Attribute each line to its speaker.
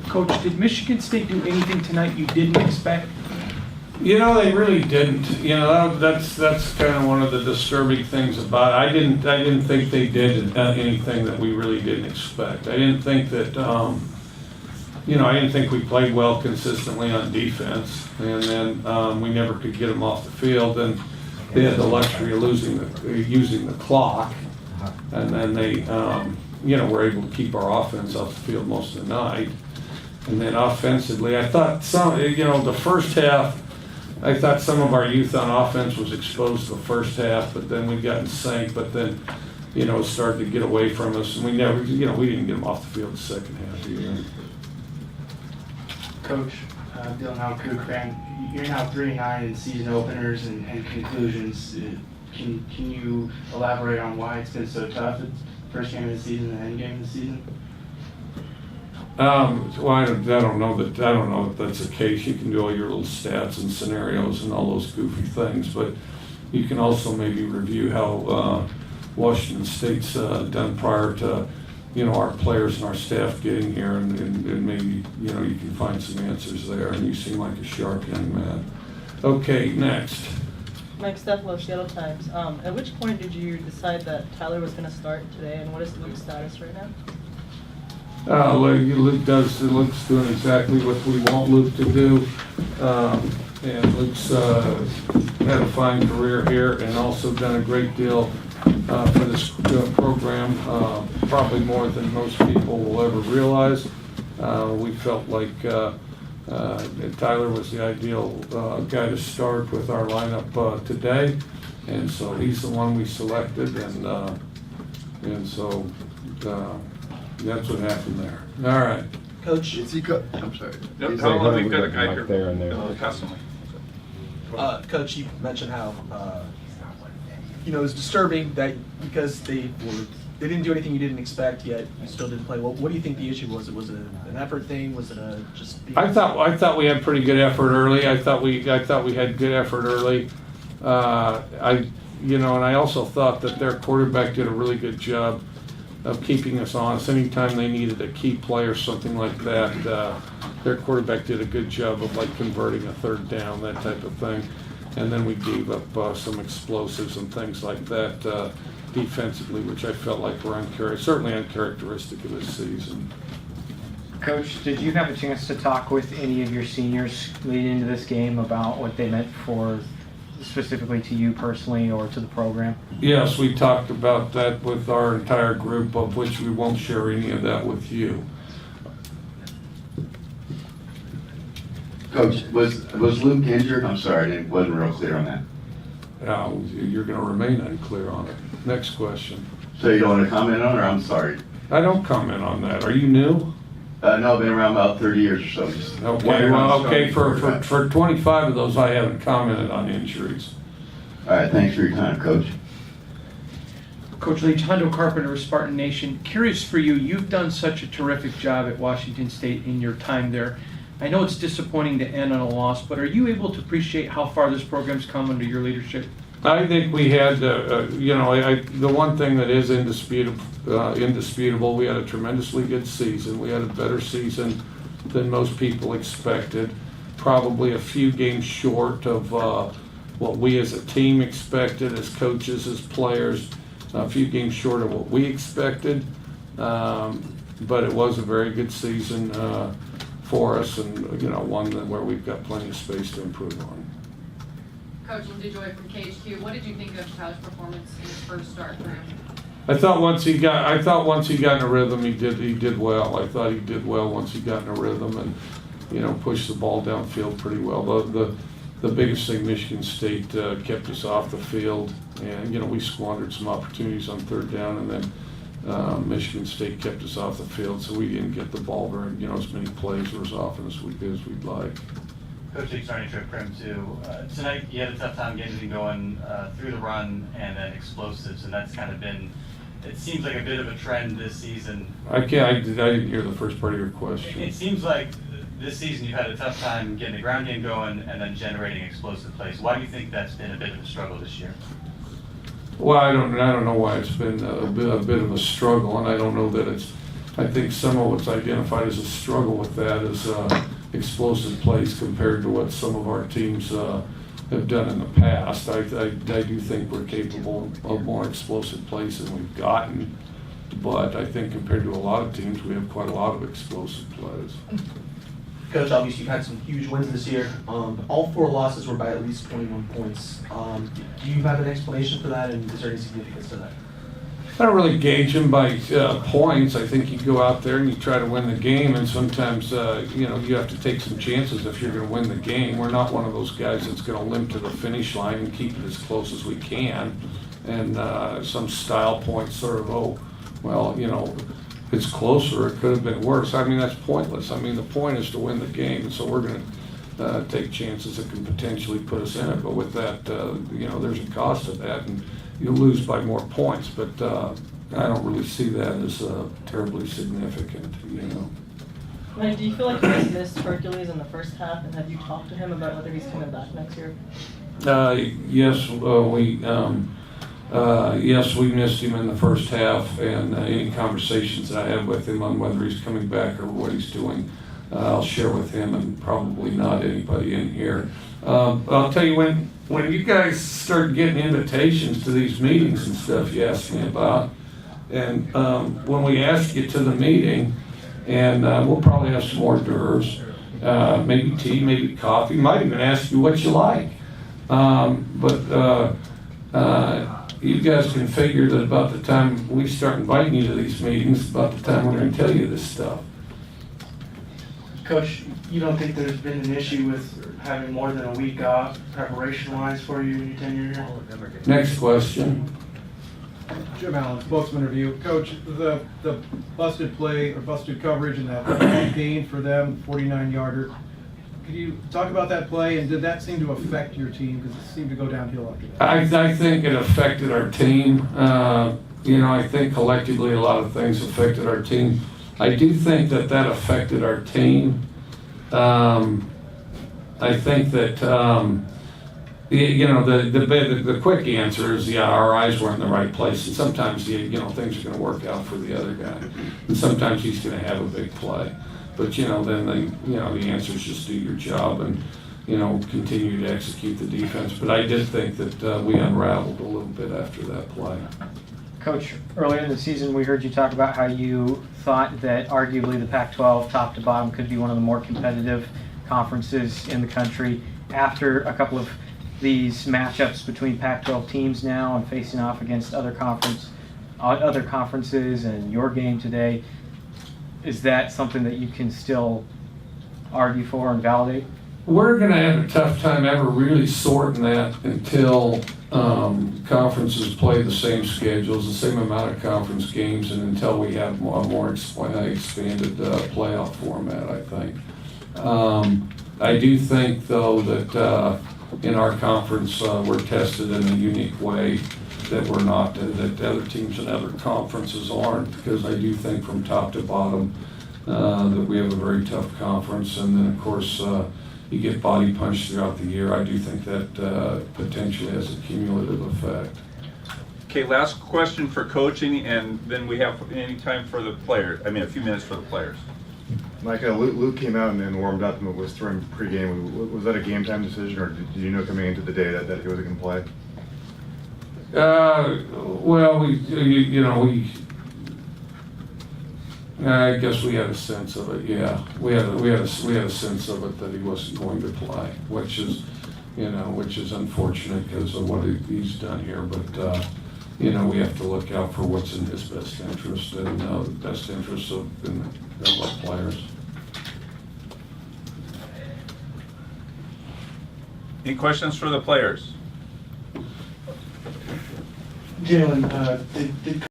Speaker 1: Coach, did Michigan State do anything tonight you didn't expect?
Speaker 2: You know, they really didn't. You know, that's kind of one of the disturbing things about it. I didn't think they did anything that we really didn't expect. I didn't think that, I didn't think we played well consistently on defense, and then we never could get them off the field. And they had the luxury of using the clock, and then they, were able to keep our offense off the field most of the night. And then offensively, I thought the first half. I thought some of our youth on offense was exposed the first half, but then we got in sync, but then, it started to get away from us, and we never, we didn't get them off the field the second half either.
Speaker 3: Coach, Dylan Howard, you're now 3-9 in season openers and conclusions. Can you elaborate on why it's been so tough? It's first game of the season and end game of the season?
Speaker 2: Well, I don't know that that's the case. You can do all your little stats and scenarios and all those goofy things, but you can also maybe review how Washington State's done prior to, our players and our staff getting here, and maybe, you can find some answers there, and you seem like a sharp young man. Okay, next.
Speaker 4: Mike Stefano, Seattle Times. At which point did you decide that Tyler was going to start today, and what is Luke's status right now?
Speaker 2: Luke's doing exactly what we want Luke to do, and Luke's had a fine career here and also done a great deal for this program, probably more than most people will ever realize. We felt like Tyler was the ideal guy to start with our lineup today, and so he's the one we selected, and so that's what happened there. All right.
Speaker 5: Coach,
Speaker 6: Is he go? I'm sorry.
Speaker 7: Nope,
Speaker 6: Is
Speaker 7: hold on,
Speaker 6: he-
Speaker 7: we've got a guy here.
Speaker 5: there and there.
Speaker 7: Constantly.
Speaker 5: Coach, you mentioned how it was disturbing that because they didn't do anything you didn't expect, yet you still didn't play. Well, what do you think the issue was? Was it an effort thing? Was it a just?
Speaker 2: I thought we had pretty good effort early. I thought we had good effort early. And I also thought that their quarterback did a really good job of keeping us honest. Anytime they needed a key play or something like that, their quarterback did a good job of converting a third down, that type of thing. And then we gave up some explosives and things like that defensively, which I felt like were certainly uncharacteristic of this season.
Speaker 8: Coach, did you have a chance to talk with any of your seniors leading into this game about what they meant for specifically to you personally or to the program?
Speaker 2: Yes, we talked about that with our entire group, of which we won't share any of that with you.
Speaker 6: Coach, was Luke injured? I'm sorry, I wasn't real clear on that.
Speaker 2: You're going to remain unclear on it. Next question.
Speaker 6: So you don't want to comment on it, or I'm sorry?
Speaker 2: I don't comment on that. Are you new?
Speaker 6: No, I've been around about 30 years or so. Just
Speaker 2: Okay, well, okay, for 25 of those, I haven't commented on injuries.
Speaker 6: All right, thanks for your time, Coach.
Speaker 1: Coach Leach, Hondo Carpenter, Spartan Nation. Curious for you, you've done such a terrific job at Washington State in your time there. I know it's disappointing to end on a loss, but are you able to appreciate how far this program's come under your leadership?
Speaker 2: I think we had, the one thing that is indisputable, we had a tremendously good season. We had a better season than most people expected. Probably a few games short of what we as a team expected, as coaches, as players. A few games short of what we expected. But it was a very good season for us, and one where we've got plenty of space to improve on.
Speaker 4: Coach Lindsey Joy from KHQ, what did you think of Tyler's performance in his first start for him?
Speaker 2: I thought once he got in a rhythm, he did well. I thought he did well once he got in a rhythm and pushed the ball downfield pretty well. The biggest thing, Michigan State kept us off the field, and we squandered some opportunities on third down, and then Michigan State kept us off the field, so we didn't get the ball very as many plays or as often as we'd like.
Speaker 9: Coach Leach, starting trip Prim too. Tonight you had a tough time getting anything going through the run and then explosives, and that's kind of been, it seems like a bit of a trend this season.
Speaker 2: I didn't hear the first part of your question.
Speaker 9: It seems like this season you've had a tough time getting the ground game going and then generating explosive plays. Why do you think that's been a bit of a struggle this year?
Speaker 2: Well, I don't know why it's been a bit of a struggle, and I don't know that it's, I think some of what's identified as a struggle with that is explosive plays compared to what some of our teams have done in the past. I do think we're capable of more explosive plays than we've gotten, but I think compared to a lot of teams, we have quite a lot of explosive plays.
Speaker 5: Coach, obviously you've had some huge wins this year. All 4 losses were by at least 21 points. Do you have an explanation for that, and is there any significance to that?
Speaker 2: I don't really gauge them by points. I think you go out there and you try to win the game, and sometimes you have to take some chances if you're going to win the game. We're not one of those guys that's going to limp to the finish line and keep it as close as we can. And some style points sort of, it's closer, it could have been worse. I mean, that's pointless. I mean, the point is to win the game, and so we're going to take chances that can potentially put us in it. But with that, there's a cost to that, and you lose by more points. But I don't really see that as terribly significant,
Speaker 4: Mike, do you feel like you guys missed Hercules in the first half, and have you talked to him about whether he's coming back next year?
Speaker 2: Yes, we missed him in the first half, and any conversations that I had with him on whether he's coming back or what he's doing, I'll share with him and probably not anybody in here. I'll tell you, when you guys start getting invitations to these meetings and stuff you asked me about, and when we ask you to the meeting, and we'll probably have some hors d'oeuvres, maybe tea, maybe coffee, might even ask you what you like. You guys can figure that about the time we start inviting you to these meetings, about the time we're going to tell you this stuff.
Speaker 3: Coach, you don't think there's been an issue with having more than a week off preparation-wise for you in your tenure here?
Speaker 2: Next question.
Speaker 7: Jim Allen, spokesman review. Coach, the busted play or busted coverage and that gain for them, 49-yarder. Could you talk about that play, and did that seem to affect your team? Because it seemed to go downhill after that.
Speaker 2: I think it affected our team. I think collectively a lot of things affected our team. I do think that affected our team. I think that the quick answer is our eyes were in the right place, and sometimes things are going to work out for the other guy, and sometimes he's going to have a big play. But then the answer is just do your job and continue to execute the defense. But I did think that we unraveled a little bit after that play.
Speaker 8: Coach, earlier in the season, we heard you talk about how you thought that arguably the Pac-12, top to bottom, could be one of the more competitive conferences in the country. After a couple of these matchups between Pac-12 teams now and facing off against other conferences and your game today, is that something that you can still argue for and validate?
Speaker 2: We're going to have a tough time ever really sorting that until conferences play the same schedules, the same amount of conference games, and until we have a more expanded playoff format, I think. I do think, though, that in our conference we're tested in a unique way that we're not, that other teams in other conferences aren't, because I do think from top to bottom that we have a very tough conference, and then of course you get body punched throughout the year. I do think that potentially has a cumulative effect.
Speaker 10: Okay, last question for coaching, and then we have any time for the players. I mean, a few minutes for the players.
Speaker 11: Mike, Luke came out and warmed up and was throwing pregame. Was that a game time decision, or did you know coming into the day that he wasn't going to play?
Speaker 2: I guess we had a sense of it. Yeah, we had a sense of it that he wasn't going to play, which is unfortunate because of what he's done here. But we have to look out for what's in his best interest and the best interest of our players.
Speaker 10: Any questions for the players?
Speaker 3: Jalen, did